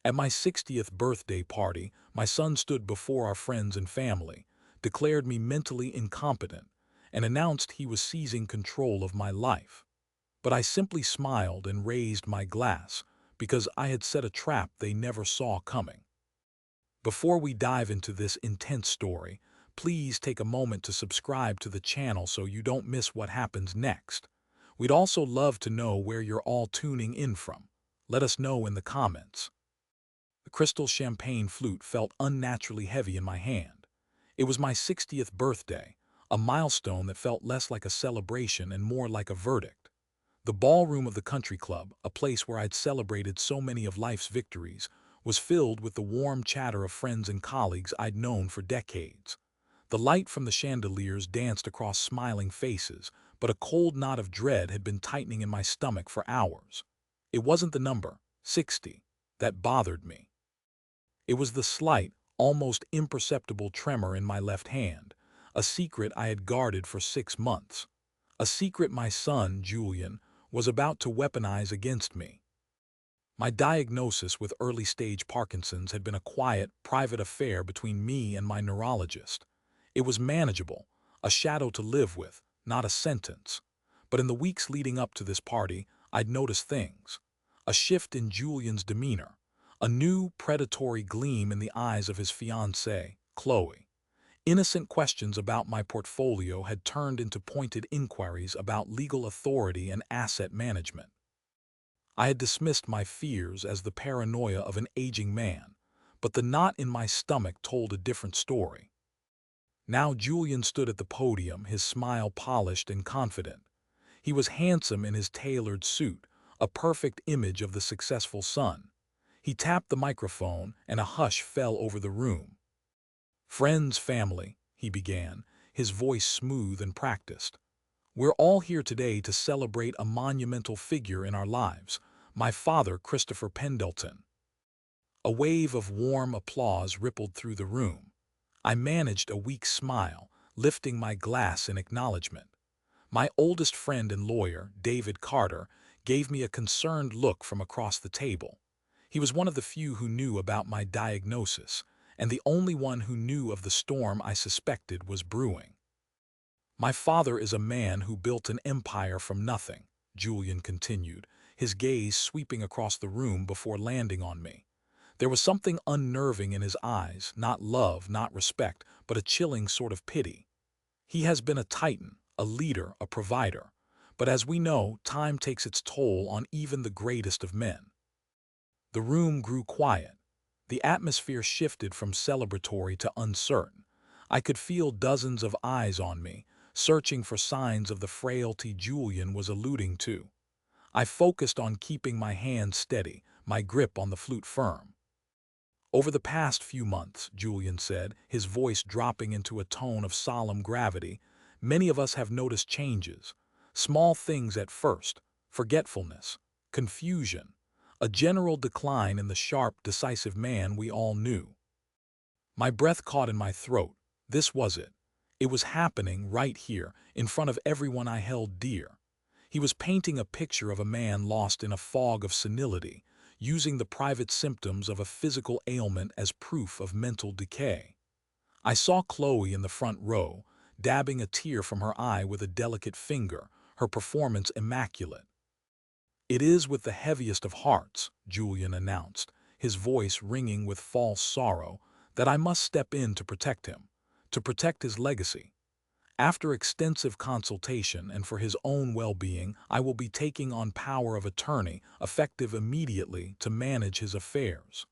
At my 60th birthday party, my son stood before our friends and family, declared me mentally incompetent, and announced he was seizing control of my life. But I simply smiled and raised my glass, because I had set a trap they never saw coming. Before we dive into this intense story, please take a moment to subscribe to the channel so you don't miss what happens next. We'd also love to know where you're all tuning in from. Let us know in the comments. The crystal champagne flute felt unnaturally heavy in my hand. It was my 60th birthday, a milestone that felt less like a celebration and more like a verdict. The ballroom of the country club, a place where I'd celebrated so many of life's victories, was filled with the warm chatter of friends and colleagues I'd known for decades. The light from the chandeliers danced across smiling faces, but a cold knot of dread had been tightening in my stomach for hours. It wasn't the number, 60, that bothered me. It was the slight, almost imperceptible tremor in my left hand, a secret I had guarded for 6 months. A secret my son, Julian, was about to weaponize against me. My diagnosis with early-stage Parkinson's had been a quiet, private affair between me and my neurologist. It was manageable, a shadow to live with, not a sentence. But in the weeks leading up to this party, I'd noticed things. A shift in Julian's demeanor, a new, predatory gleam in the eyes of his fiancée, Chloe. Innocent questions about my portfolio had turned into pointed inquiries about legal authority and asset management. I had dismissed my fears as the paranoia of an aging man, but the knot in my stomach told a different story. Now Julian stood at the podium, his smile polished and confident. He was handsome in his tailored suit, a perfect image of the successful son. He tapped the microphone, and a hush fell over the room. "Friends, family," he began, his voice smooth and practiced. "We're all here today to celebrate a monumental figure in our lives, my father, Christopher Pendleton." A wave of warm applause rippled through the room. I managed a weak smile, lifting my glass in acknowledgement. My oldest friend and lawyer, David Carter, gave me a concerned look from across the table. He was one of the few who knew about my diagnosis, and the only one who knew of the storm I suspected was brewing. "My father is a man who built an empire from nothing," Julian continued, his gaze sweeping across the room before landing on me. There was something unnerving in his eyes, not love, not respect, but a chilling sort of pity. "He has been a titan, a leader, a provider. But as we know, time takes its toll on even the greatest of men." The room grew quiet. The atmosphere shifted from celebratory to uncertain. I could feel dozens of eyes on me, searching for signs of the frailty Julian was alluding to. I focused on keeping my hand steady, my grip on the flute firm. "Over the past few months," Julian said, his voice dropping into a tone of solemn gravity, "many of us have noticed changes. Small things at first: forgetfulness, confusion, a general decline in the sharp, decisive man we all knew." My breath caught in my throat. This was it. It was happening right here, in front of everyone I held dear. He was painting a picture of a man lost in a fog of senility, using the private symptoms of a physical ailment as proof of mental decay. I saw Chloe in the front row, dabbing a tear from her eye with a delicate finger, her performance immaculate. "It is with the heaviest of hearts," Julian announced, his voice ringing with false sorrow, "that I must step in to protect him, to protect his legacy. After extensive consultation and for his own well-being, I will be taking on power of attorney, effective immediately, to manage his affairs."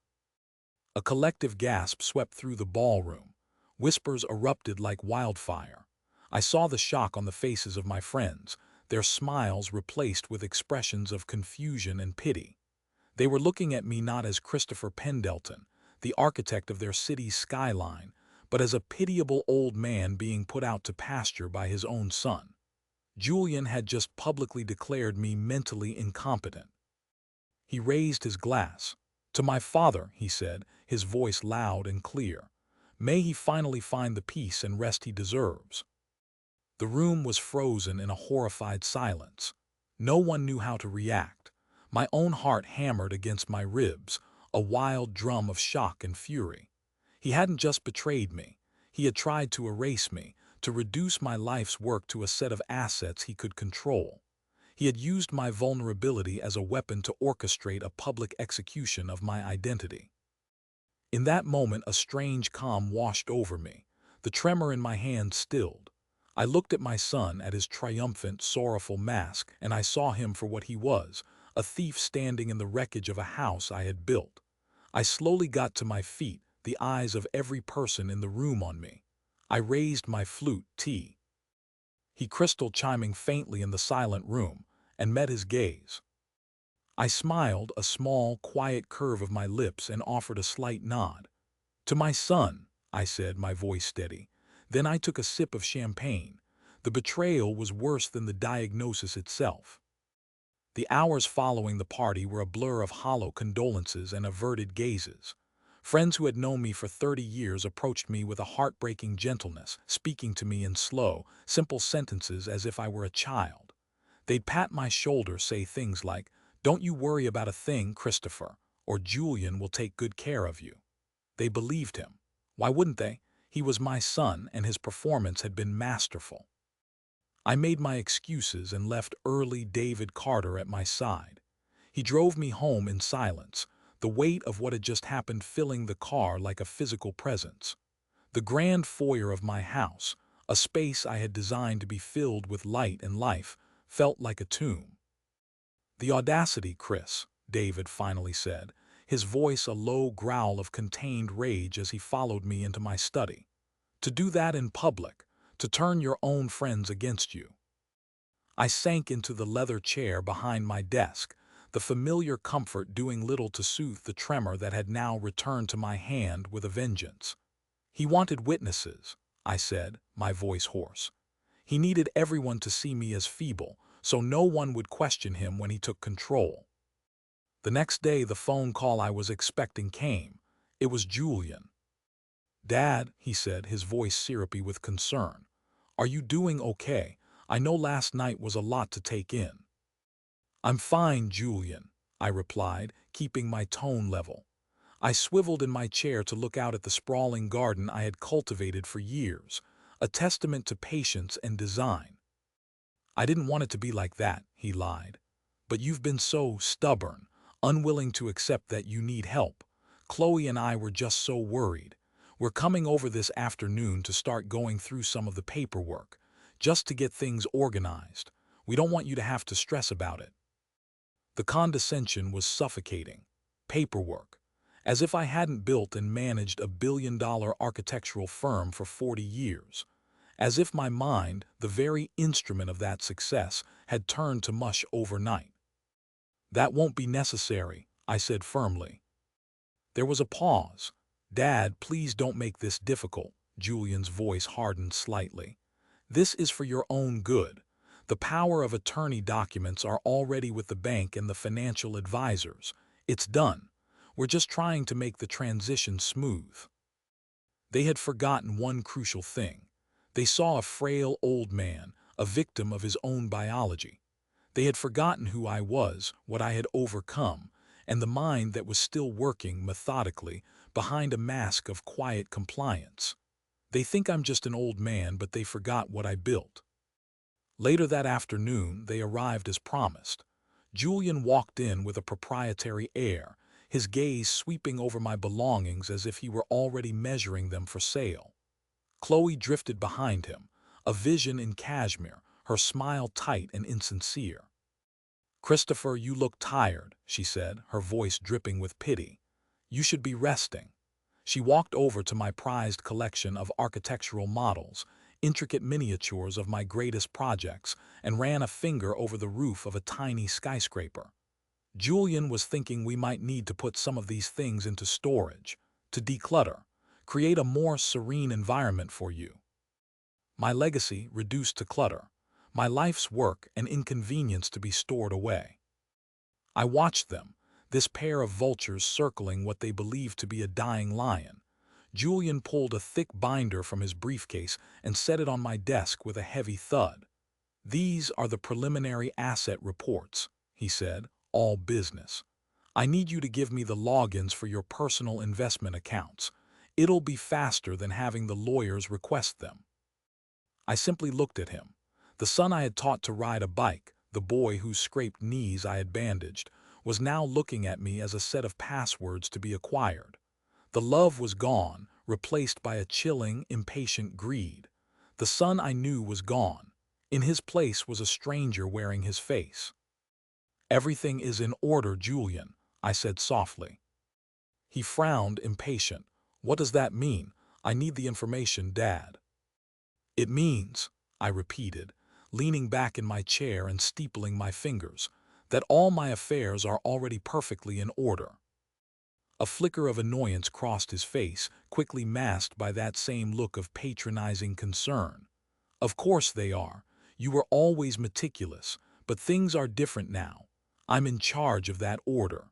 A collective gasp swept through the ballroom. Whispers erupted like wildfire. I saw the shock on the faces of my friends, their smiles replaced with expressions of confusion and pity. They were looking at me not as Christopher Pendleton, the architect of their city's skyline, but as a pitiable old man being put out to pasture by his own son. Julian had just publicly declared me mentally incompetent. He raised his glass. "To my father," he said, his voice loud and clear. "May he finally find the peace and rest he deserves." The room was frozen in a horrified silence. No one knew how to react. My own heart hammered against my ribs, a wild drum of shock and fury. He hadn't just betrayed me. He had tried to erase me, to reduce my life's work to a set of assets he could control. He had used my vulnerability as a weapon to orchestrate a public execution of my identity. In that moment, a strange calm washed over me. The tremor in my hand stilled. I looked at my son, at his triumphant, sorrowful mask, and I saw him for what he was, a thief standing in the wreckage of a house I had built. I slowly got to my feet, the eyes of every person in the room on me. I raised my flute, he crystal chiming faintly in the silent room, and met his gaze. I smiled, a small, quiet curve of my lips, and offered a slight nod. "To my son," I said, my voice steady. Then I took a sip of champagne. The betrayal was worse than the diagnosis itself. The hours following the party were a blur of hollow condolences and averted gazes. Friends who had known me for 30 years approached me with a heartbreaking gentleness, speaking to me in slow, simple sentences as if I were a child. They'd pat my shoulder, say things like, "Don't you worry about a thing, Christopher," or "Julian will take good care of you." They believed him. Why wouldn't they? He was my son, and his performance had been masterful. I made my excuses and left early, David Carter at my side. He drove me home in silence, the weight of what had just happened filling the car like a physical presence. The grand foyer of my house, a space I had designed to be filled with light and life, felt like a tomb. "The audacity, Chris," David finally said, his voice a low growl of contained rage as he followed me into my study. "To do that in public, to turn your own friends against you." I sank into the leather chair behind my desk, the familiar comfort doing little to soothe the tremor that had now returned to my hand with a vengeance. "He wanted witnesses," I said, my voice hoarse. "He needed everyone to see me as feeble, so no one would question him when he took control." The next day, the phone call I was expecting came. It was Julian. "Dad," he said, his voice syrupy with concern. "Are you doing okay? I know last night was a lot to take in." "I'm fine, Julian," I replied, keeping my tone level. I swiveled in my chair to look out at the sprawling garden I had cultivated for years, a testament to patience and design. "I didn't want it to be like that," he lied. "But you've been so stubborn, unwilling to accept that you need help. Chloe and I were just so worried. We're coming over this afternoon to start going through some of the paperwork, just to get things organized. We don't want you to have to stress about it." The condescension was suffocating. Paperwork. As if I hadn't built and managed a billion-dollar architectural firm for 40 years. As if my mind, the very instrument of that success, had turned to mush overnight. "That won't be necessary," I said firmly. There was a pause. "Dad, please don't make this difficult." Julian's voice hardened slightly. "This is for your own good. The power of attorney documents are already with the bank and the financial advisors. It's done. We're just trying to make the transition smooth." They had forgotten one crucial thing. They saw a frail old man, a victim of his own biology. They had forgotten who I was, what I had overcome, and the mind that was still working methodically behind a mask of quiet compliance. They think I'm just an old man, but they forgot what I built. Later that afternoon, they arrived as promised. Julian walked in with a proprietary air, his gaze sweeping over my belongings as if he were already measuring them for sale. Chloe drifted behind him, a vision in cashmere, her smile tight and insincere. "Christopher, you look tired," she said, her voice dripping with pity. "You should be resting." She walked over to my prized collection of architectural models, intricate miniatures of my greatest projects, and ran a finger over the roof of a tiny skyscraper. "Julian was thinking we might need to put some of these things into storage, to declutter, create a more serene environment for you." My legacy reduced to clutter, my life's work an inconvenience to be stored away. I watched them, this pair of vultures circling what they believed to be a dying lion. Julian pulled a thick binder from his briefcase and set it on my desk with a heavy thud. "These are the preliminary asset reports," he said, "all business. I need you to give me the logins for your personal investment accounts. It'll be faster than having the lawyers request them." I simply looked at him. The son I had taught to ride a bike, the boy whose scraped knees I had bandaged, was now looking at me as a set of passwords to be acquired. The love was gone, replaced by a chilling, impatient greed. The son I knew was gone. In his place was a stranger wearing his face. "Everything is in order, Julian," I said softly. He frowned, impatient. "What does that mean? I need the information, Dad." "It means," I repeated, leaning back in my chair and steepling my fingers, "that all my affairs are already perfectly in order." A flicker of annoyance crossed his face, quickly masked by that same look of patronizing concern. "Of course they are. You were always meticulous, but things are different now. I'm in charge of that order."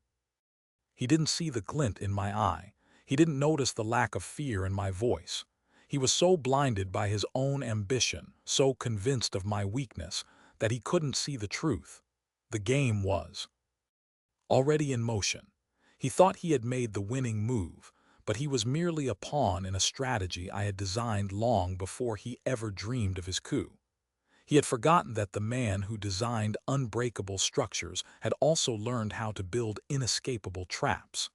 He didn't see the glint in my eye. He didn't notice the lack of fear in my voice. He was so blinded by his own ambition, so convinced of my weakness, that he couldn't see the truth. The game was already in motion. He thought he had made the winning move, but he was merely a pawn in a strategy I had designed long before he ever dreamed of his coup. He had forgotten that the man who designed unbreakable structures had also learned how to build inescapable traps.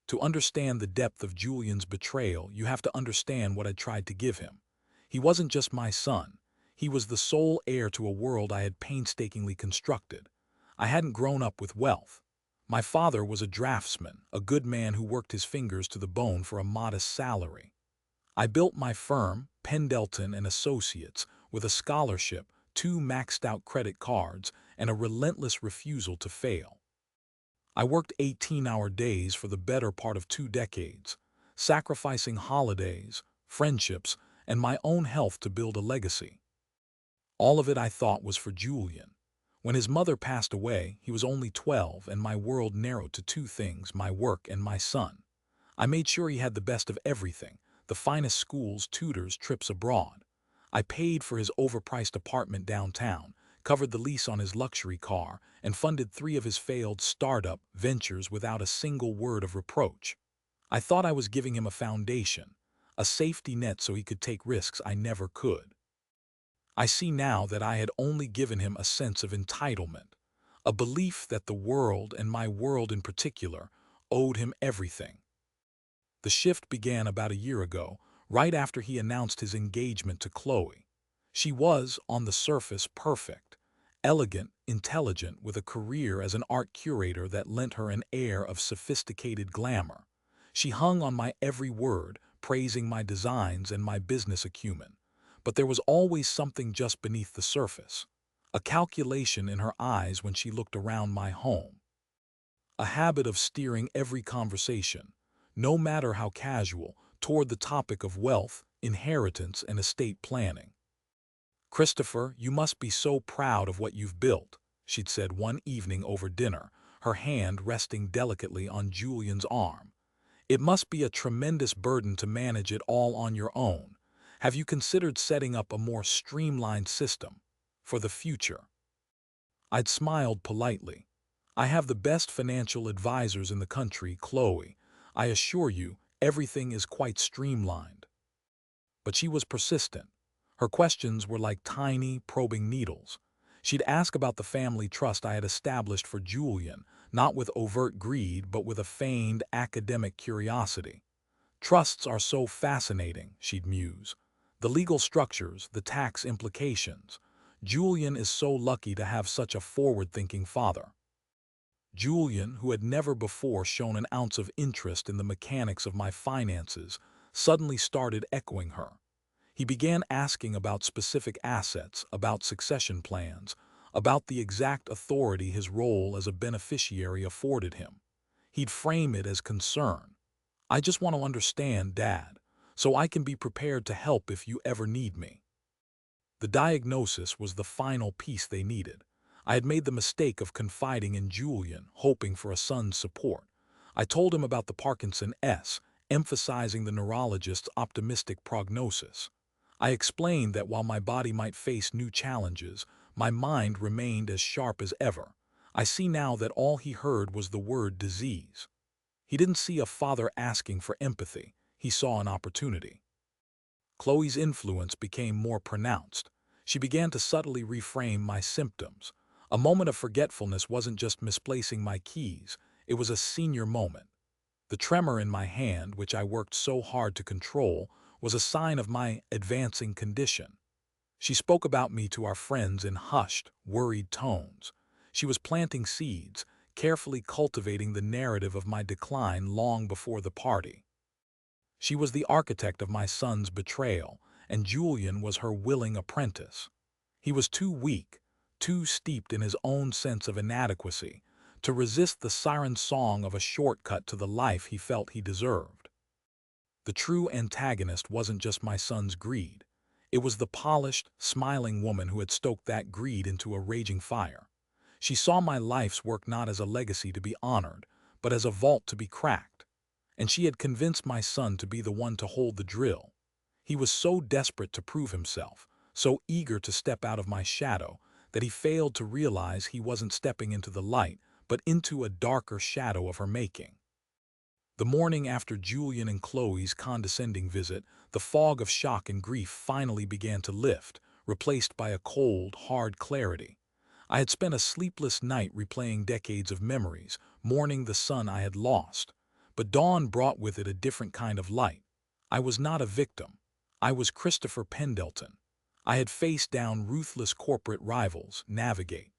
To understand the depth of Julian's betrayal, you have to understand what I tried to give him. He wasn't just my son. He was the sole heir to a world I had painstakingly constructed. I hadn't grown up with wealth. My father was a draftsman, a good man who worked his fingers to the bone for a modest salary. I built my firm, Pendleton and Associates, with a scholarship, 2 maxed-out credit cards, and a relentless refusal to fail. I worked 18-hour days for the better part of 2 decades, sacrificing holidays, friendships, and my own health to build a legacy. All of it, I thought, was for Julian. When his mother passed away, he was only 12, and my world narrowed to 2 things: my work and my son. I made sure he had the best of everything: the finest schools, tutors, trips abroad. I paid for his overpriced apartment downtown, covered the lease on his luxury car, and funded 3 of his failed startup ventures without a single word of reproach. I thought I was giving him a foundation, a safety net so he could take risks I never could. I see now that I had only given him a sense of entitlement, a belief that the world, and my world in particular, owed him everything. The shift began about a year ago, right after he announced his engagement to Chloe. She was, on the surface, perfect, elegant, intelligent, with a career as an art curator that lent her an air of sophisticated glamour. She hung on my every word, praising my designs and my business acumen. But there was always something just beneath the surface, a calculation in her eyes when she looked around my home, a habit of steering every conversation, no matter how casual, toward the topic of wealth, inheritance, and estate planning. "Christopher, you must be so proud of what you've built," she'd said one evening over dinner, her hand resting delicately on Julian's arm. "It must be a tremendous burden to manage it all on your own. Have you considered setting up a more streamlined system for the future?" I'd smiled politely. "I have the best financial advisors in the country, Chloe. I assure you, everything is quite streamlined." But she was persistent. Her questions were like tiny, probing needles. She'd ask about the family trust I had established for Julian, not with overt greed, but with a feigned academic curiosity. "Trusts are so fascinating," she'd muse. "The legal structures, the tax implications. Julian is so lucky to have such a forward-thinking father." Julian, who had never before shown an ounce of interest in the mechanics of my finances, suddenly started echoing her. He began asking about specific assets, about succession plans, about the exact authority his role as a beneficiary afforded him. He'd frame it as concern. "I just want to understand, Dad, so I can be prepared to help if you ever need me." The diagnosis was the final piece they needed. I had made the mistake of confiding in Julian, hoping for a son's support. I told him about the Parkinson's, emphasizing the neurologist's optimistic prognosis. I explained that while my body might face new challenges, my mind remained as sharp as ever. I see now that all he heard was the word disease. He didn't see a father asking for empathy. He saw an opportunity. Chloe's influence became more pronounced. She began to subtly reframe my symptoms. A moment of forgetfulness wasn't just misplacing my keys, it was a senior moment. The tremor in my hand, which I worked so hard to control, was a sign of my advancing condition. She spoke about me to our friends in hushed, worried tones. She was planting seeds, carefully cultivating the narrative of my decline long before the party. She was the architect of my son's betrayal, and Julian was her willing apprentice. He was too weak, too steeped in his own sense of inadequacy, to resist the siren song of a shortcut to the life he felt he deserved. The true antagonist wasn't just my son's greed. It was the polished, smiling woman who had stoked that greed into a raging fire. She saw my life's work not as a legacy to be honored, but as a vault to be cracked. And she had convinced my son to be the one to hold the drill. He was so desperate to prove himself, so eager to step out of my shadow, that he failed to realize he wasn't stepping into the light, but into a darker shadow of her making. The morning after Julian and Chloe's condescending visit, the fog of shock and grief finally began to lift, replaced by a cold, hard clarity. I had spent a sleepless night replaying decades of memories, mourning the son I had lost. But dawn brought with it a different kind of light. I was not a victim. I was Christopher Pendleton. I had faced down ruthless corporate rivals, navigate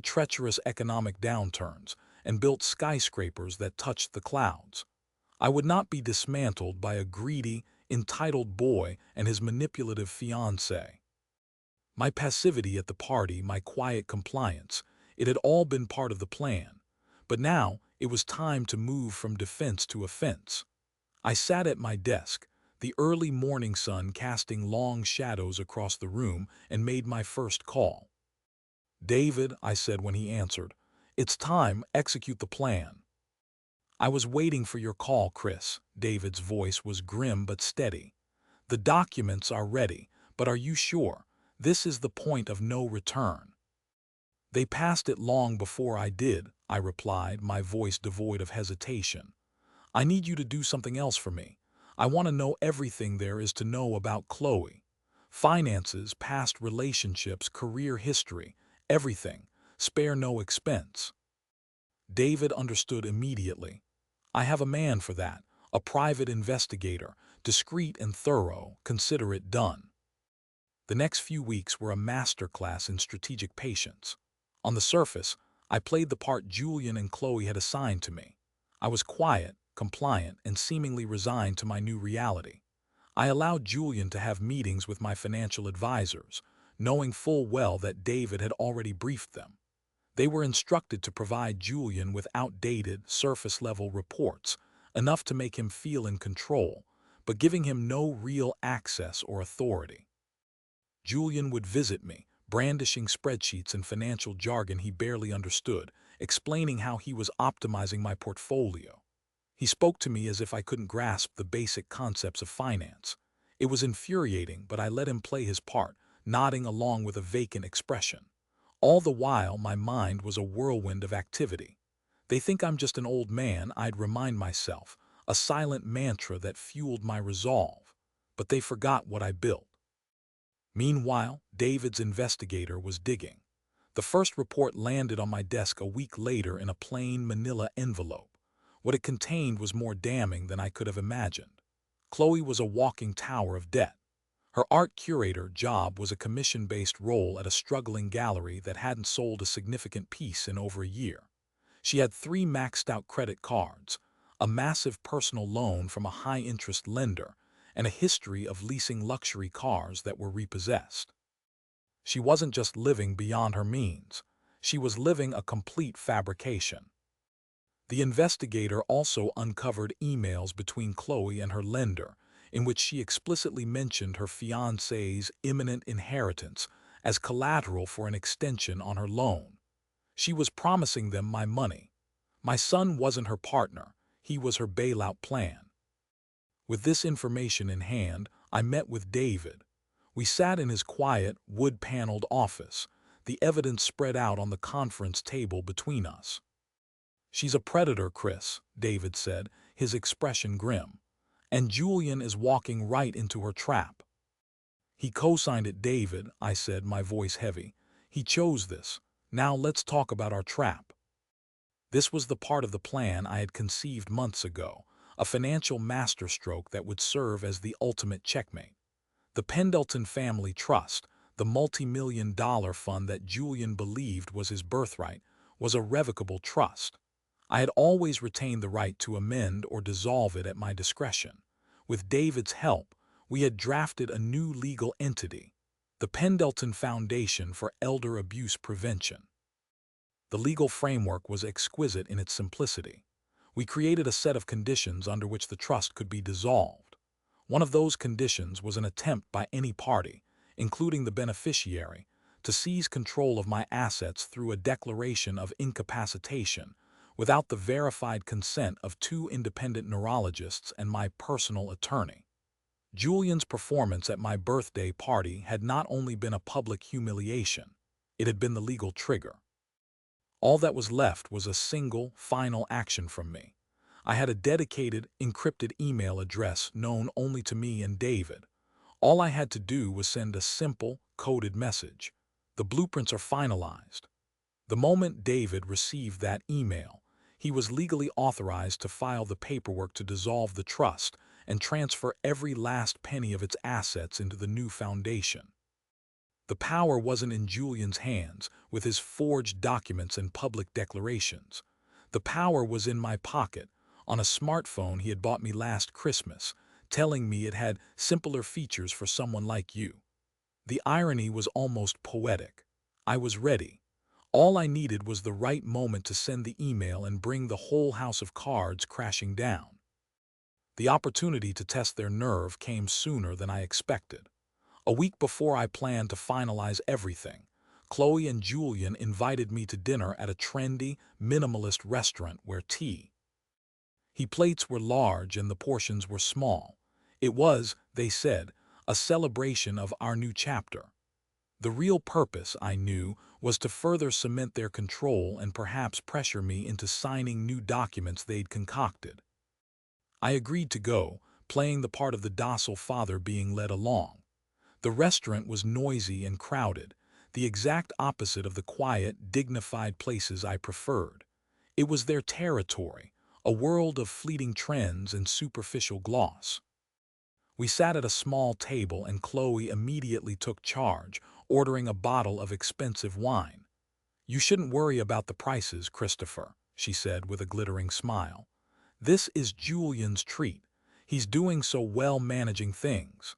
treacherous economic downturns, and built skyscrapers that touched the clouds. I would not be dismantled by a greedy, entitled boy and his manipulative fiancée. My passivity at the party, my quiet compliance, it had all been part of the plan. But now it was time to move from defense to offense. I sat at my desk, the early morning sun casting long shadows across the room, and made my first call. "David," I said when he answered, "it's time, execute the plan." "I was waiting for your call, Chris." David's voice was grim but steady. "The documents are ready, but are you sure? This is the point of no return." "They passed it long before I did," I replied, my voice devoid of hesitation. "I need you to do something else for me. I want to know everything there is to know about Chloe. Finances, past relationships, career history, everything. Spare no expense." David understood immediately. "I have a man for that, a private investigator, discreet and thorough. Consider it done." The next few weeks were a masterclass in strategic patience. On the surface, I played the part Julian and Chloe had assigned to me. I was quiet, compliant, and seemingly resigned to my new reality. I allowed Julian to have meetings with my financial advisors, knowing full well that David had already briefed them. They were instructed to provide Julian with outdated, surface-level reports, enough to make him feel in control, but giving him no real access or authority. Julian would visit me, brandishing spreadsheets and financial jargon he barely understood, explaining how he was optimizing my portfolio. He spoke to me as if I couldn't grasp the basic concepts of finance. It was infuriating, but I let him play his part, nodding along with a vacant expression. All the while, my mind was a whirlwind of activity. "They think I'm just an old man," I'd remind myself, a silent mantra that fueled my resolve. But they forgot what I built. Meanwhile, David's investigator was digging. The first report landed on my desk a week later in a plain manila envelope. What it contained was more damning than I could have imagined. Chloe was a walking tower of debt. Her art curator job was a commission-based role at a struggling gallery that hadn't sold a significant piece in over a year. She had 3 maxed-out credit cards, a massive personal loan from a high-interest lender, and a history of leasing luxury cars that were repossessed. She wasn't just living beyond her means. She was living a complete fabrication. The investigator also uncovered emails between Chloe and her lender, in which she explicitly mentioned her fiancé's imminent inheritance as collateral for an extension on her loan. She was promising them my money. My son wasn't her partner, he was her bailout plan. With this information in hand, I met with David. We sat in his quiet, wood-paneled office, the evidence spread out on the conference table between us. "She's a predator, Chris," David said, his expression grim. "And Julian is walking right into her trap." "He co-signed it, David," I said, my voice heavy. "He chose this. Now let's talk about our trap." This was the part of the plan I had conceived months ago, a financial masterstroke that would serve as the ultimate checkmate. The Pendleton Family Trust, the multi-million-dollar fund that Julian believed was his birthright, was a revocable trust. I had always retained the right to amend or dissolve it at my discretion. With David's help, we had drafted a new legal entity, the Pendleton Foundation for Elder Abuse Prevention. The legal framework was exquisite in its simplicity. We created a set of conditions under which the trust could be dissolved. One of those conditions was an attempt by any party, including the beneficiary, to seize control of my assets through a declaration of incapacitation, without the verified consent of 2 independent neurologists and my personal attorney. Julian's performance at my birthday party had not only been a public humiliation, it had been the legal trigger. All that was left was a single, final action from me. I had a dedicated, encrypted email address known only to me and David. All I had to do was send a simple, coded message. "The blueprints are finalized." The moment David received that email, he was legally authorized to file the paperwork to dissolve the trust and transfer every last penny of its assets into the new foundation. The power wasn't in Julian's hands, with his forged documents and public declarations. The power was in my pocket, on a smartphone he had bought me last Christmas, telling me it had simpler features for someone like you. The irony was almost poetic. I was ready. All I needed was the right moment to send the email and bring the whole house of cards crashing down. The opportunity to test their nerve came sooner than I expected. A week before I planned to finalize everything, Chloe and Julian invited me to dinner at a trendy, minimalist restaurant where plates were large and the portions were small. It was, they said, a celebration of our new chapter. The real purpose, I knew, was to further cement their control and perhaps pressure me into signing new documents they'd concocted. I agreed to go, playing the part of the docile father being led along. The restaurant was noisy and crowded, the exact opposite of the quiet, dignified places I preferred. It was their territory, a world of fleeting trends and superficial gloss. We sat at a small table and Chloe immediately took charge, ordering a bottle of expensive wine. "You shouldn't worry about the prices, Christopher," she said with a glittering smile. "This is Julian's treat. He's doing so well managing things."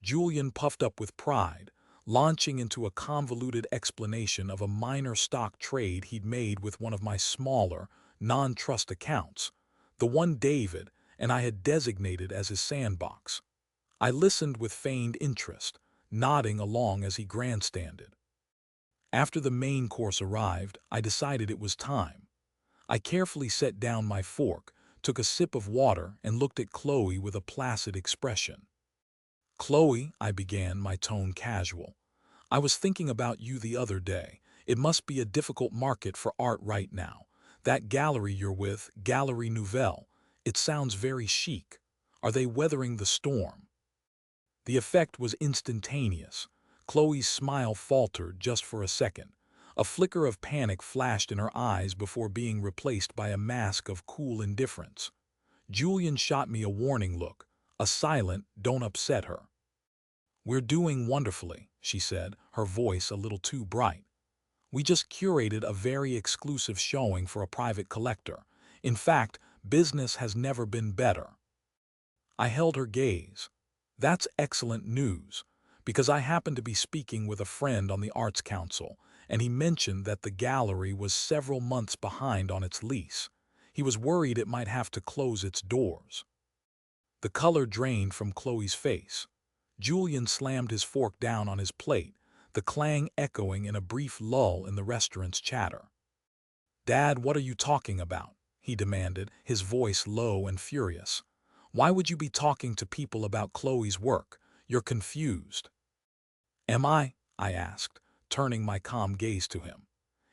Julian puffed up with pride, launching into a convoluted explanation of a minor stock trade he'd made with one of my smaller, non-trust accounts, the one David and I had designated as his sandbox. I listened with feigned interest, nodding along as he grandstanded. After the main course arrived, I decided it was time. I carefully set down my fork, took a sip of water, and looked at Chloe with a placid expression. "Chloe," I began, my tone casual, "I was thinking about you the other day. It must be a difficult market for art right now. That gallery you're with, Gallery Nouvelle, it sounds very chic. Are they weathering the storm?" The effect was instantaneous. Chloe's smile faltered just for a second. A flicker of panic flashed in her eyes before being replaced by a mask of cool indifference. Julian shot me a warning look, a silent, "Don't upset her." "We're doing wonderfully," she said, her voice a little too bright. "We just curated a very exclusive showing for a private collector. In fact, business has never been better." I held her gaze. "That's excellent news, because I happened to be speaking with a friend on the Arts Council, and he mentioned that the gallery was several months behind on its lease. He was worried it might have to close its doors." The color drained from Chloe's face. Julian slammed his fork down on his plate, the clang echoing in a brief lull in the restaurant's chatter. "Dad, what are you talking about?" he demanded, his voice low and furious. "Why would you be talking to people about Chloe's work? You're confused." "Am I?" I asked, turning my calm gaze to him.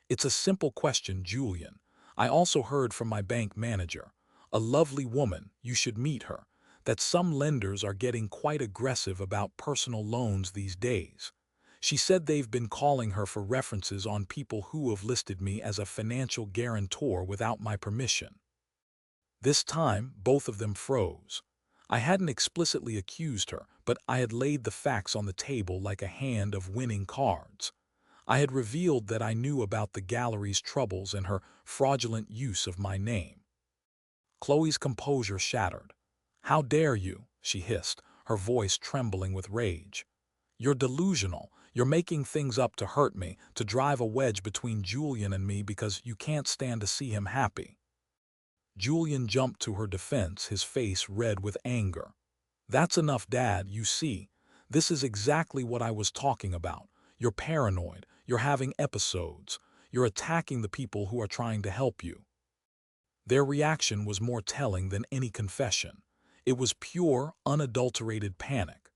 "It's a simple question, Julian. I also heard from my bank manager, a lovely woman, you should meet her, that some lenders are getting quite aggressive about personal loans these days. She said they've been calling her for references on people who have listed me as a financial guarantor without my permission." This time, both of them froze. I hadn't explicitly accused her, but I had laid the facts on the table like a hand of winning cards. I had revealed that I knew about the gallery's troubles and her fraudulent use of my name. Chloe's composure shattered. "How dare you?" she hissed, her voice trembling with rage. "You're delusional. You're making things up to hurt me, to drive a wedge between Julian and me because you can't stand to see him happy." Julian jumped to her defense, his face red with anger. "That's enough, Dad, you see. This is exactly what I was talking about. You're paranoid, you're having episodes, you're attacking the people who are trying to help you." Their reaction was more telling than any confession. It was pure, unadulterated panic.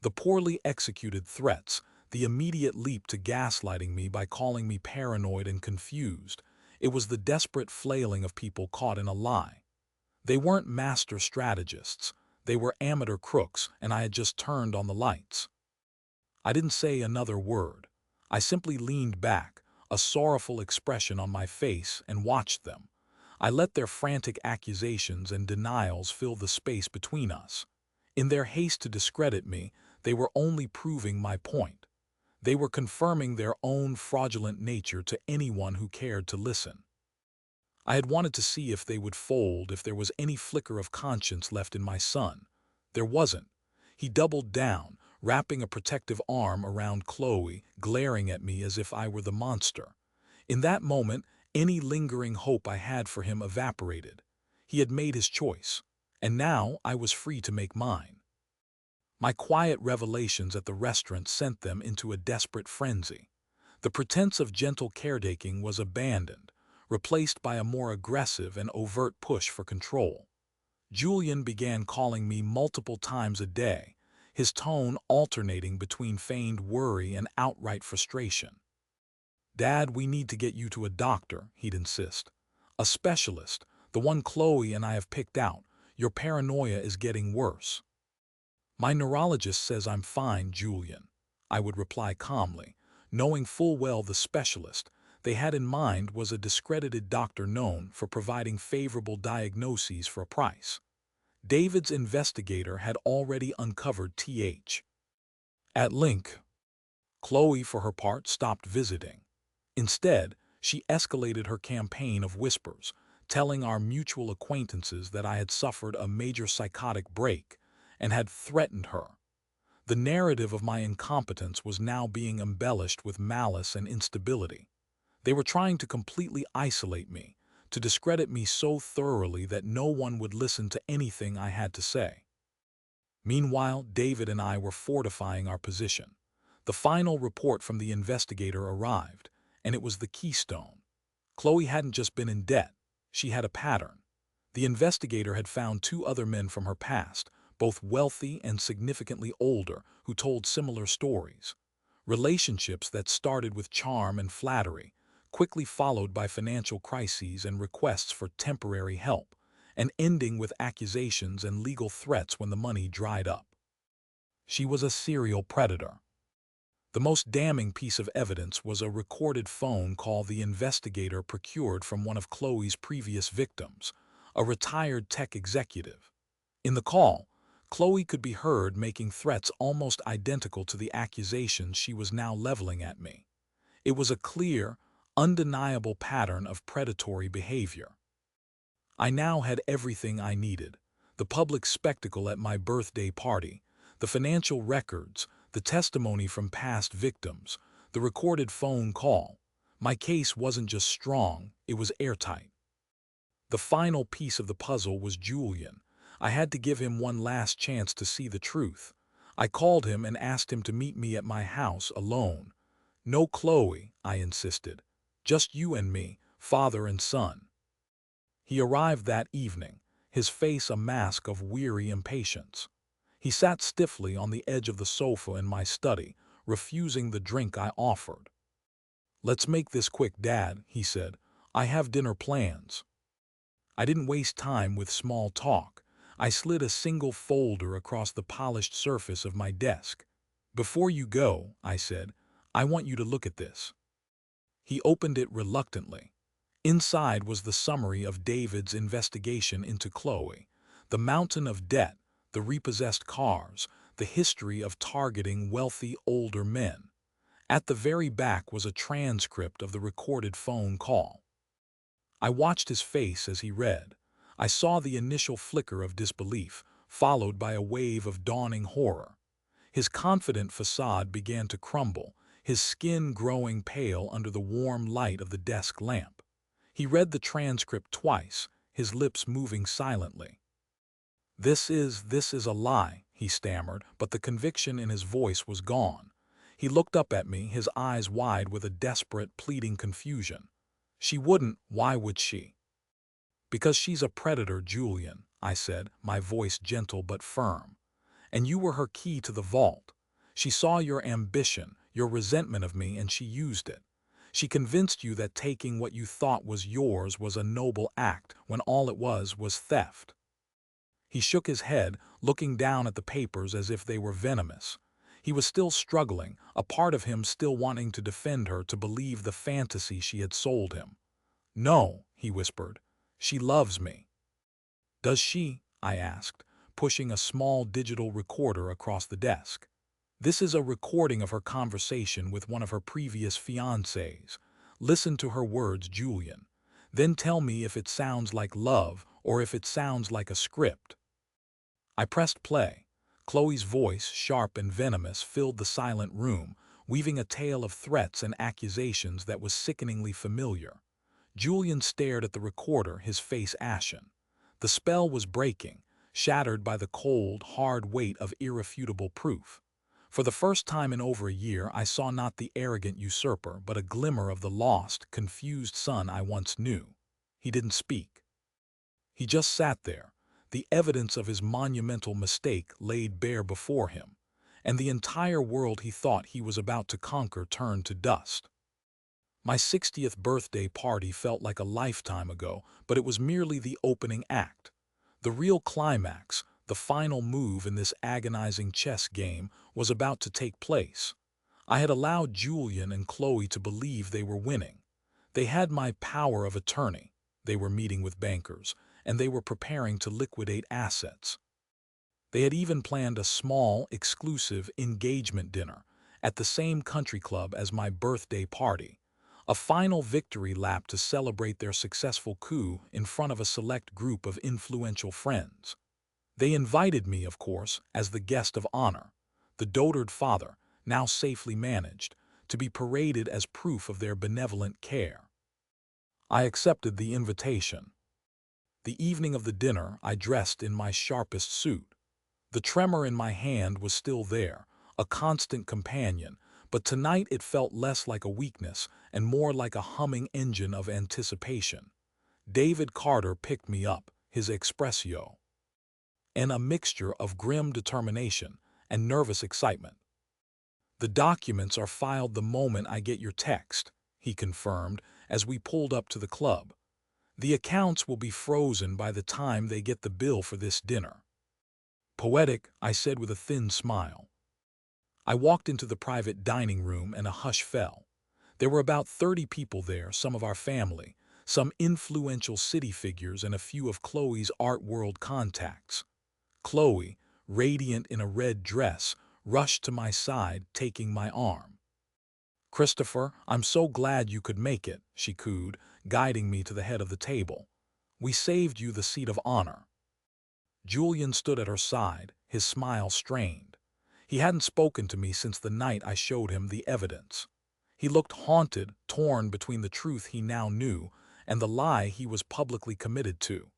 The poorly executed threats, the immediate leap to gaslighting me by calling me paranoid and confused. It was the desperate flailing of people caught in a lie. They weren't master strategists. They were amateur crooks, and I had just turned on the lights. I didn't say another word. I simply leaned back, a sorrowful expression on my face, and watched them. I let their frantic accusations and denials fill the space between us. In their haste to discredit me, they were only proving my point. They were confirming their own fraudulent nature to anyone who cared to listen. I had wanted to see if they would fold, if there was any flicker of conscience left in my son. There wasn't. He doubled down, wrapping a protective arm around Chloe, glaring at me as if I were the monster. In that moment, any lingering hope I had for him evaporated. He had made his choice, and now I was free to make mine. My quiet revelations at the restaurant sent them into a desperate frenzy. The pretense of gentle caretaking was abandoned, replaced by a more aggressive and overt push for control. Julian began calling me multiple times a day, his tone alternating between feigned worry and outright frustration. "Dad, we need to get you to a doctor," he'd insist. "A specialist, the one Chloe and I have picked out. Your paranoia is getting worse." "My neurologist says I'm fine, Julian," I would reply calmly, knowing full well the specialist they had in mind was a discredited doctor known for providing favorable diagnoses for a price. David's investigator had already uncovered TH. At Link, Chloe, for her part, stopped visiting. Instead, she escalated her campaign of whispers, telling our mutual acquaintances that I had suffered a major psychotic break and had threatened her. The narrative of my incompetence was now being embellished with malice and instability. They were trying to completely isolate me, to discredit me so thoroughly that no one would listen to anything I had to say. Meanwhile, David and I were fortifying our position. The final report from the investigator arrived, and it was the keystone. Chloe hadn't just been in debt, she had a pattern. The investigator had found two other men from her past, both wealthy and significantly older, who told similar stories. Relationships that started with charm and flattery, quickly followed by financial crises and requests for temporary help, and ending with accusations and legal threats when the money dried up. She was a serial predator. The most damning piece of evidence was a recorded phone call the investigator procured from one of Chloe's previous victims, a retired tech executive. In the call, Chloe could be heard making threats almost identical to the accusations she was now leveling at me. It was a clear, undeniable pattern of predatory behavior. I now had everything I needed: the public spectacle at my birthday party, the financial records, the testimony from past victims, the recorded phone call. My case wasn't just strong, it was airtight. The final piece of the puzzle was Julian. I had to give him one last chance to see the truth. I called him and asked him to meet me at my house alone. "No Chloe," I insisted. "Just you and me, father and son." He arrived that evening, his face a mask of weary impatience. He sat stiffly on the edge of the sofa in my study, refusing the drink I offered. "Let's make this quick, Dad," he said. "I have dinner plans." I didn't waste time with small talk. I slid a single folder across the polished surface of my desk. "Before you go," I said, "I want you to look at this." He opened it reluctantly. Inside was the summary of David's investigation into Chloe, the mountain of debt, the repossessed cars, the history of targeting wealthy older men. At the very back was a transcript of the recorded phone call. I watched his face as he read. I saw the initial flicker of disbelief, followed by a wave of dawning horror. His confident facade began to crumble, his skin growing pale under the warm light of the desk lamp. He read the transcript twice, his lips moving silently. This is a lie," he stammered, but the conviction in his voice was gone. He looked up at me, his eyes wide with a desperate, pleading confusion. "She wouldn't, why would she?" "Because she's a predator, Julian," I said, my voice gentle but firm. "And you were her key to the vault. She saw your ambition, your resentment of me, and she used it. She convinced you that taking what you thought was yours was a noble act, when all it was theft." He shook his head, looking down at the papers as if they were venomous. He was still struggling, a part of him still wanting to defend her, to believe the fantasy she had sold him. "No," he whispered. "She loves me." "Does she?" I asked, pushing a small digital recorder across the desk. "This is a recording of her conversation with one of her previous fiancés. Listen to her words, Julian. Then tell me if it sounds like love or if it sounds like a script." I pressed play. Chloe's voice, sharp and venomous, filled the silent room, weaving a tale of threats and accusations that was sickeningly familiar. Julian stared at the recorder, his face ashen. The spell was breaking, shattered by the cold, hard weight of irrefutable proof. For the first time in over a year, I saw not the arrogant usurper, but a glimmer of the lost, confused son I once knew. He didn't speak. He just sat there, the evidence of his monumental mistake laid bare before him, and the entire world he thought he was about to conquer turned to dust. My 60th birthday party felt like a lifetime ago, but it was merely the opening act. The real climax, the final move in this agonizing chess game, was about to take place. I had allowed Julian and Chloe to believe they were winning. They had my power of attorney. They were meeting with bankers, and they were preparing to liquidate assets. They had even planned a small, exclusive engagement dinner at the same country club as my birthday party, a final victory lap to celebrate their successful coup in front of a select group of influential friends. They invited me, of course, as the guest of honor, the dotard father, now safely managed, to be paraded as proof of their benevolent care. I accepted the invitation. The evening of the dinner, I dressed in my sharpest suit. The tremor in my hand was still there, a constant companion, but tonight it felt less like a weakness and more like a humming engine of anticipation. David Carter picked me up, his expressio, and a mixture of grim determination and nervous excitement. "The documents are filed the moment I get your text," he confirmed as we pulled up to the club. "The accounts will be frozen by the time they get the bill for this dinner." "Poetic," I said with a thin smile. I walked into the private dining room and a hush fell. There were about 30 people there, some of our family, some influential city figures, and a few of Chloe's art world contacts. Chloe, radiant in a red dress, rushed to my side, taking my arm. "Christopher, I'm so glad you could make it," she cooed, guiding me to the head of the table. "We saved you the seat of honor." Julian stood at her side, his smile strained. He hadn't spoken to me since the night I showed him the evidence. He looked haunted, torn between the truth he now knew and the lie he was publicly committed to.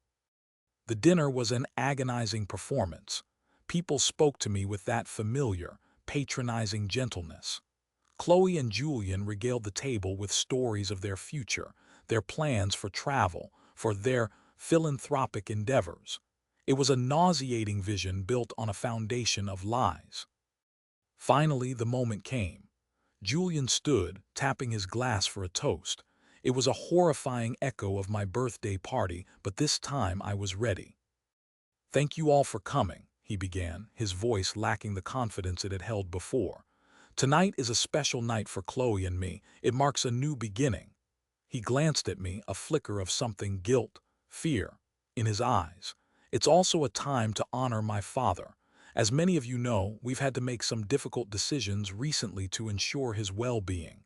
The dinner was an agonizing performance. People spoke to me with that familiar, patronizing gentleness. Chloe and Julian regaled the table with stories of their future, their plans for travel, for their philanthropic endeavors. It was a nauseating vision built on a foundation of lies. Finally, the moment came. Julian stood, tapping his glass for a toast. It was a horrifying echo of my birthday party, but this time I was ready. "Thank you all for coming," he began, his voice lacking the confidence it had held before. "Tonight is a special night for Chloe and me. It marks a new beginning." He glanced at me, a flicker of something guilt, fear, in his eyes. "It's also a time to honor my father. As many of you know, we've had to make some difficult decisions recently to ensure his well-being."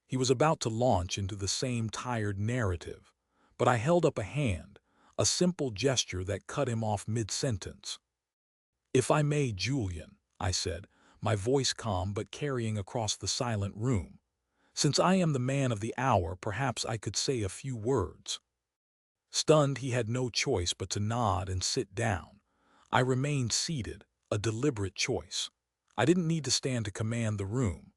He was about to launch into the same tired narrative, but I held up a hand, a simple gesture that cut him off mid-sentence. "If I may, Julian," I said, my voice calm but carrying across the silent room. "Since I am the man of the hour, perhaps I could say a few words." Stunned, he had no choice but to nod and sit down. I remained seated, a deliberate choice. I didn't need to stand to command the room.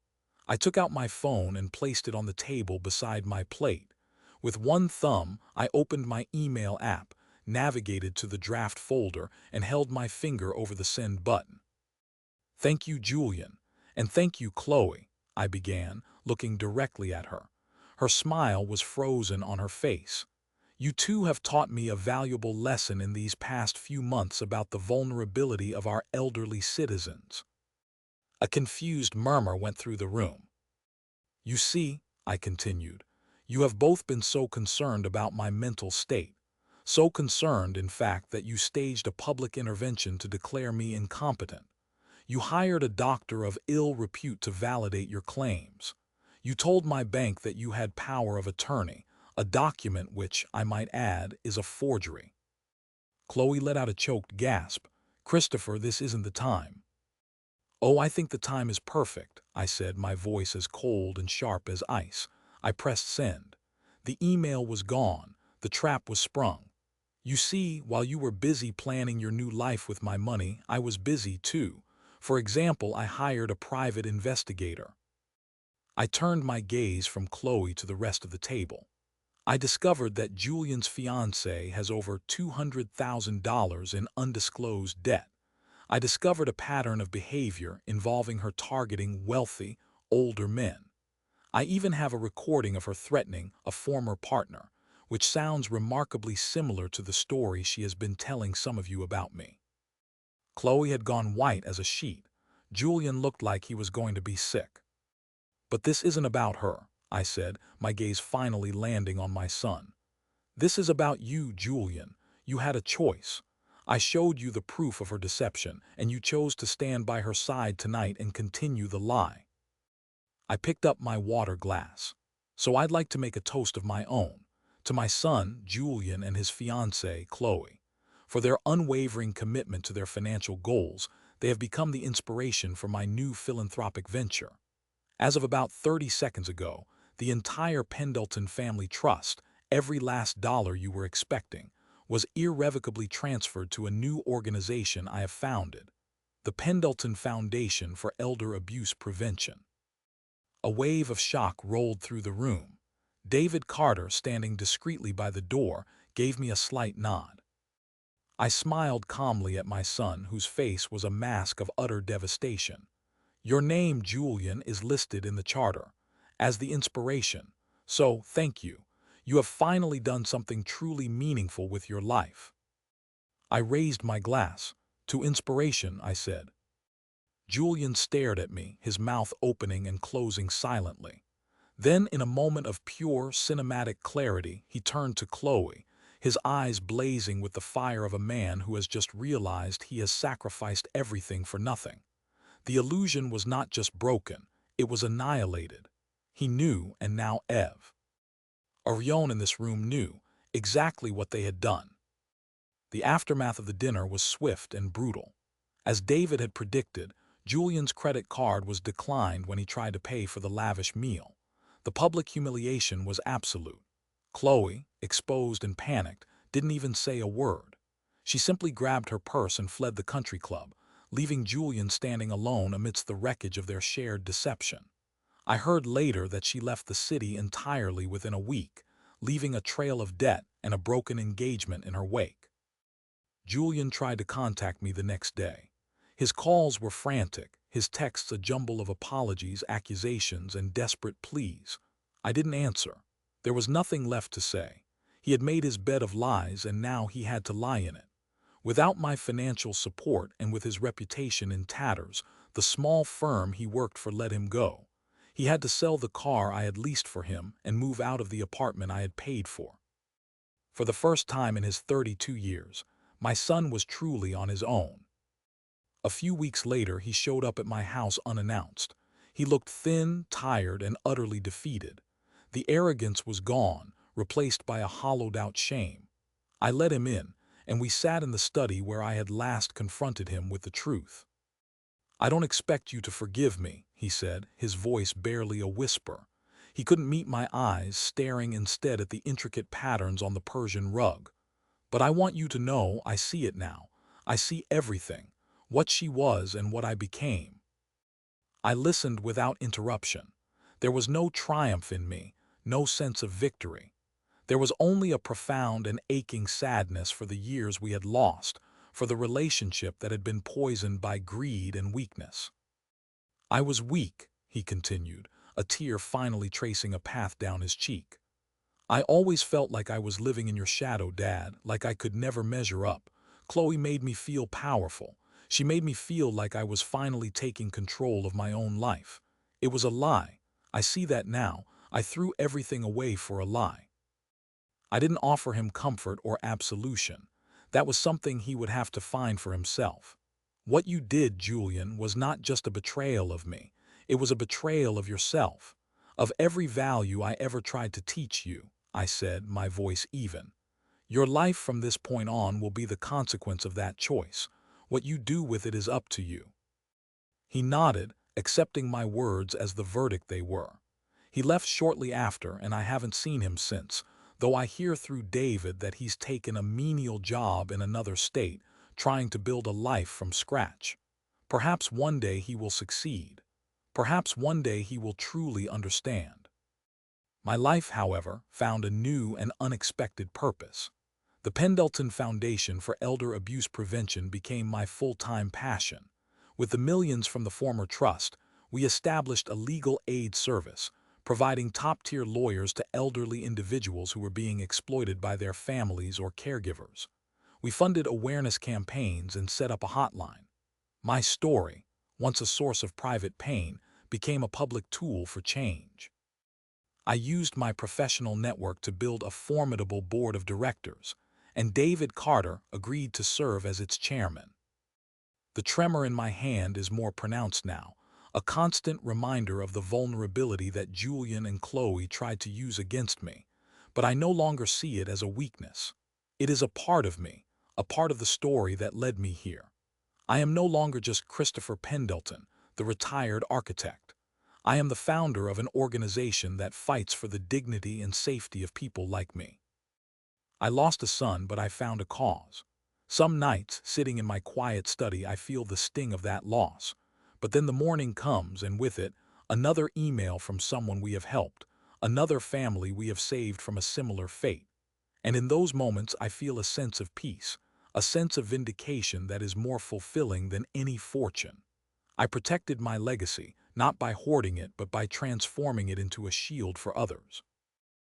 I took out my phone and placed it on the table beside my plate. With one thumb, I opened my email app, navigated to the draft folder, and held my finger over the send button. "Thank you, Julian, and thank you, Chloe," I began, looking directly at her. Her smile was frozen on her face. "You two have taught me a valuable lesson in these past few months about the vulnerability of our elderly citizens." A confused murmur went through the room. "You see," I continued, "you have both been so concerned about my mental state. So concerned, in fact, that you staged a public intervention to declare me incompetent. You hired a doctor of ill repute to validate your claims. You told my bank that you had power of attorney, a document which, I might add, is a forgery." Chloe let out a choked gasp. "Christopher, this isn't the time." "Oh, I think the time is perfect," I said, my voice as cold and sharp as ice. I pressed send. The email was gone. The trap was sprung. "You see, while you were busy planning your new life with my money, I was busy too. For example, I hired a private investigator." I turned my gaze from Chloe to the rest of the table. "I discovered that Julian's fiancée has over $200,000 in undisclosed debt. I discovered a pattern of behavior involving her targeting wealthy, older men. I even have a recording of her threatening a former partner, which sounds remarkably similar to the story she has been telling some of you about me." Chloe had gone white as a sheet. Julian looked like he was going to be sick. "But this isn't about her," I said, my gaze finally landing on my son. "This is about you, Julian. You had a choice. I showed you the proof of her deception, and you chose to stand by her side tonight and continue the lie." I picked up my water glass. "So I'd like to make a toast of my own, to my son, Julian, and his fiancée, Chloe. For their unwavering commitment to their financial goals, they have become the inspiration for my new philanthropic venture. As of about 30 seconds ago, the entire Pendleton family trust, every last dollar you were expecting, was irrevocably transferred to a new organization I have founded, the Pendleton Foundation for Elder Abuse Prevention." A wave of shock rolled through the room. David Carter, standing discreetly by the door, gave me a slight nod. I smiled calmly at my son, whose face was a mask of utter devastation. "Your name, Julian, is listed in the charter as the inspiration, so thank you. You have finally done something truly meaningful with your life." I raised my glass. "To inspiration," I said. Julian stared at me, his mouth opening and closing silently. Then, in a moment of pure cinematic clarity, he turned to Chloe, his eyes blazing with the fire of a man who has just realized he has sacrificed everything for nothing. The illusion was not just broken, it was annihilated. He knew, and now everyone in this room knew, exactly what they had done. The aftermath of the dinner was swift and brutal. As David had predicted, Julian's credit card was declined when he tried to pay for the lavish meal. The public humiliation was absolute. Chloe, exposed and panicked, didn't even say a word. She simply grabbed her purse and fled the country club, leaving Julian standing alone amidst the wreckage of their shared deception. I heard later that she left the city entirely within a week, leaving a trail of debt and a broken engagement in her wake. Julian tried to contact me the next day. His calls were frantic, his texts a jumble of apologies, accusations, and desperate pleas. I didn't answer. There was nothing left to say. He had made his bed of lies, and now he had to lie in it. Without my financial support and with his reputation in tatters, the small firm he worked for let him go. He had to sell the car I had leased for him and move out of the apartment I had paid for. For the first time in his 32 years, my son was truly on his own. A few weeks later, he showed up at my house unannounced. He looked thin, tired, and utterly defeated. The arrogance was gone, replaced by a hollowed-out shame. I let him in, and we sat in the study where I had last confronted him with the truth. "I don't expect you to forgive me," he said, his voice barely a whisper. He couldn't meet my eyes, staring instead at the intricate patterns on the Persian rug. "But I want you to know I see it now. I see everything, what she was and what I became." I listened without interruption. There was no triumph in me, no sense of victory. There was only a profound and aching sadness for the years we had lost, for the relationship that had been poisoned by greed and weakness. "I was weak," he continued, a tear finally tracing a path down his cheek. "I always felt like I was living in your shadow, Dad, like I could never measure up. Chloe made me feel powerful. She made me feel like I was finally taking control of my own life. It was a lie. I see that now. I threw everything away for a lie." I didn't offer him comfort or absolution. That was something he would have to find for himself. "What you did, Julian, was not just a betrayal of me. It was a betrayal of yourself, of every value I ever tried to teach you," I said, my voice even. "Your life from this point on will be the consequence of that choice. What you do with it is up to you." He nodded, accepting my words as the verdict they were. He left shortly after, and I haven't seen him since, though I hear through David that he's taken a menial job in another state, trying to build a life from scratch. Perhaps one day he will succeed. Perhaps one day he will truly understand. My life, however, found a new and unexpected purpose. The Pendleton Foundation for Elder Abuse Prevention became my full-time passion. With the millions from the former trust, we established a legal aid service, providing top-tier lawyers to elderly individuals who were being exploited by their families or caregivers. We funded awareness campaigns and set up a hotline. My story, once a source of private pain, became a public tool for change. I used my professional network to build a formidable board of directors, and David Carter agreed to serve as its chairman. The tremor in my hand is more pronounced now, a constant reminder of the vulnerability that Julian and Chloe tried to use against me, but I no longer see it as a weakness. It is a part of me, a part of the story that led me here. I am no longer just Christopher Pendleton, the retired architect. I am the founder of an organization that fights for the dignity and safety of people like me. I lost a son, but I found a cause. Some nights, sitting in my quiet study, I feel the sting of that loss. But then the morning comes, and with it, another email from someone we have helped, another family we have saved from a similar fate. And in those moments, I feel a sense of peace, a sense of vindication that is more fulfilling than any fortune. I protected my legacy, not by hoarding it, but by transforming it into a shield for others.